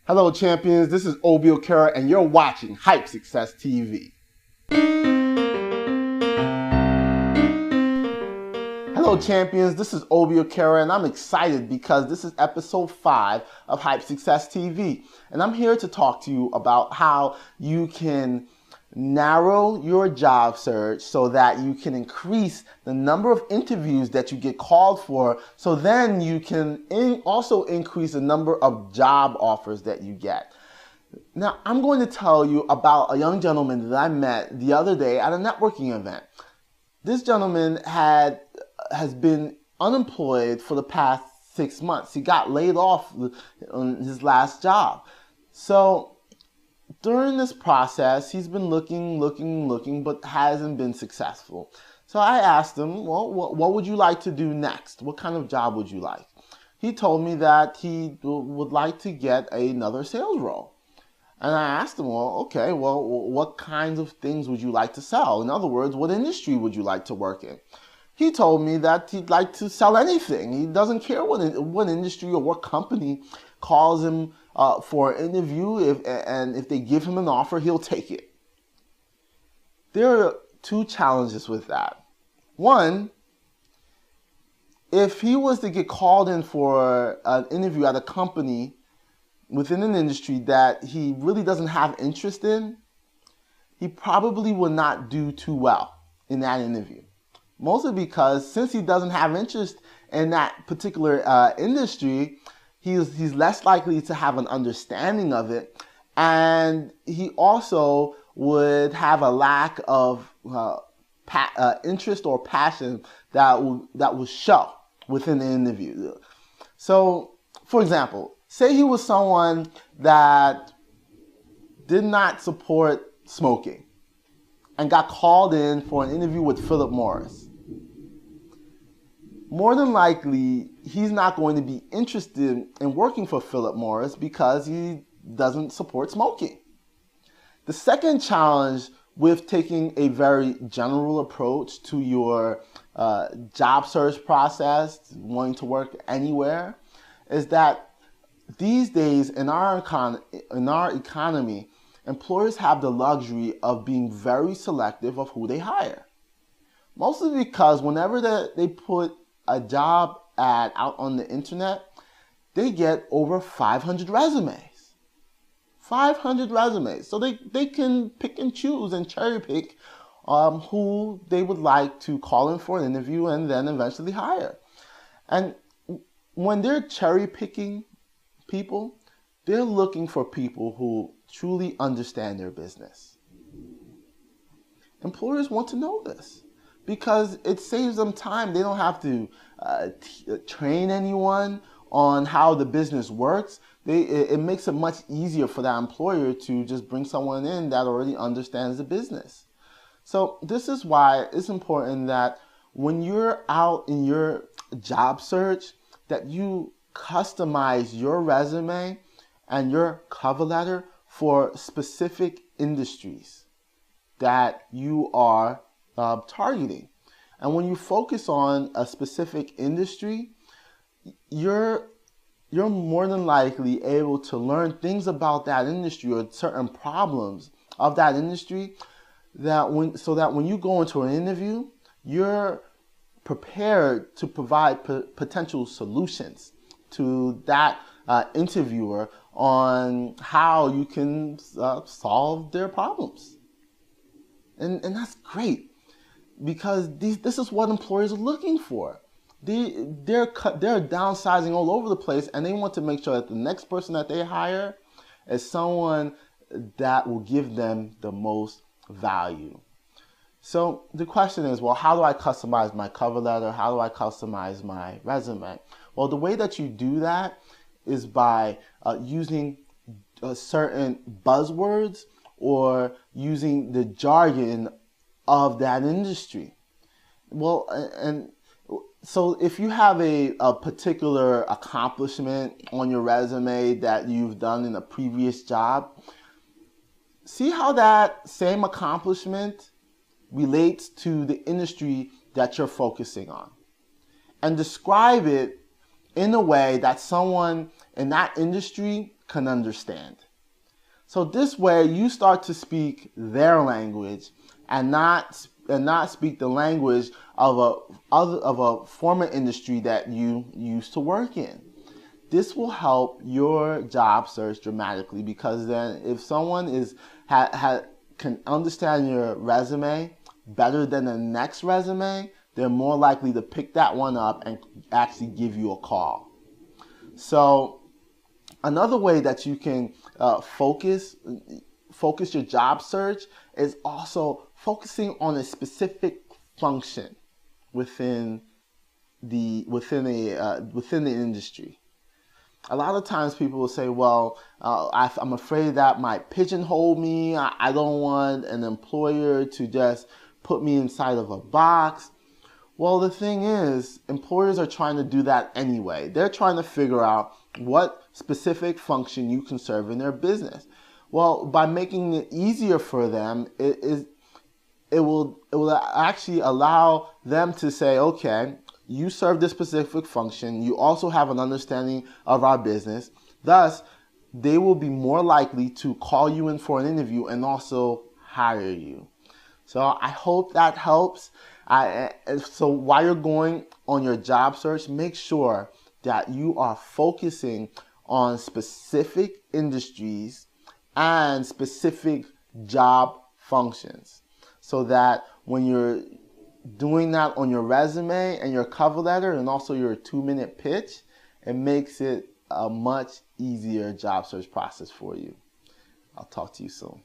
Hello, champions. This is Obi Okera, and you're watching Hype Success TV. Hello, champions. This is Obi Okera, and I'm excited because this is episode 5 of Hype Success TV. And I'm here to talk to you about how you can narrow your job search so that you can increase the number of interviews that you get called for, so then you can also increase the number of job offers that you get. Now, I'm going to tell you about a young gentleman that I met the other day at a networking event. This gentleman has been unemployed for the past 6 months. He got laid off on his last job. So during this process, he's been looking, but hasn't been successful. So I asked him, well, what would you like to do next? What kind of job would you like? He told me that he would like to get another sales role. And I asked him, what kinds of things would you like to sell? In other words, what industry would you like to work in? He told me that he'd like to sell anything. He doesn't care what industry or what company calls him for an interview, and if they give him an offer, he'll take it. There are 2 challenges with that. One, if he was to get called in for an interview at a company within an industry that he really doesn't have interest in, he probably would not do too well in that interview. Mostly because since he doesn't have interest in that particular industry, he's less likely to have an understanding of it, and he also would have a lack of interest or passion that will show within the interview. So, for example, say he was someone that did not support smoking and got called in for an interview with Philip Morris. More than likely, he's not going to be interested in working for Philip Morris because he doesn't support smoking. The second challenge with taking a very general approach to your job search process, wanting to work anywhere, is that these days in our economy, employers have the luxury of being very selective of who they hire. Mostly because whenever they put a job ad out on the internet, they get over 500 resumes. 500 resumes. So they can pick and choose and cherry pick who they would like to call in for an interview and then eventually hire. And when they're cherry picking people, they're looking for people who truly understand their business. Employers want to know this because it saves them time. They don't have to train anyone on how the business works. It makes it much easier for that employer to just bring someone in that already understands the business. So this is why it's important that when you're out in your job search, that you customize your resume and your cover letter for specific industries that you are targeting. And when you focus on a specific industry, you're more than likely able to learn things about that industry or certain problems of that industry so that when you go into an interview, you're prepared to provide potential solutions to that interviewer on how you can solve their problems. And that's great because this is what employers are looking for. They're downsizing all over the place, and they want to make sure that the next person that they hire is someone that will give them the most value. So the question is, well, how do I customize my cover letter? How do I customize my resume? Well, the way that you do that is by using certain buzzwords or using the jargon of that industry. Well, and so if you have a particular accomplishment on your resume that you've done in a previous job, see how that same accomplishment relates to the industry that you're focusing on, and describe it in a way that someone in that industry can understand. So this way you start to speak their language and not speak the language of a former industry that you used to work in. This will help your job search dramatically, because then if someone can understand your resume better than the next resume, they're more likely to pick that one up and actually give you a call. So another way that you can focus your job search is also focusing on a specific function within the industry. A lot of times people will say, well, I'm afraid that might pigeonhole me. I don't want an employer to just put me inside of a box. Well, the thing is, employers are trying to do that anyway. They're trying to figure out what specific function you can serve in their business. Well, by making it easier for them, it will actually allow them to say, okay, you serve this specific function. You also have an understanding of our business. Thus, they will be more likely to call you in for an interview and also hire you. So I hope that helps. So while you're going on your job search, make sure that you are focusing on specific industries and specific job functions, so that when you're doing that on your resume and your cover letter and also your 2-minute pitch, it makes it a much easier job search process for you. I'll talk to you soon.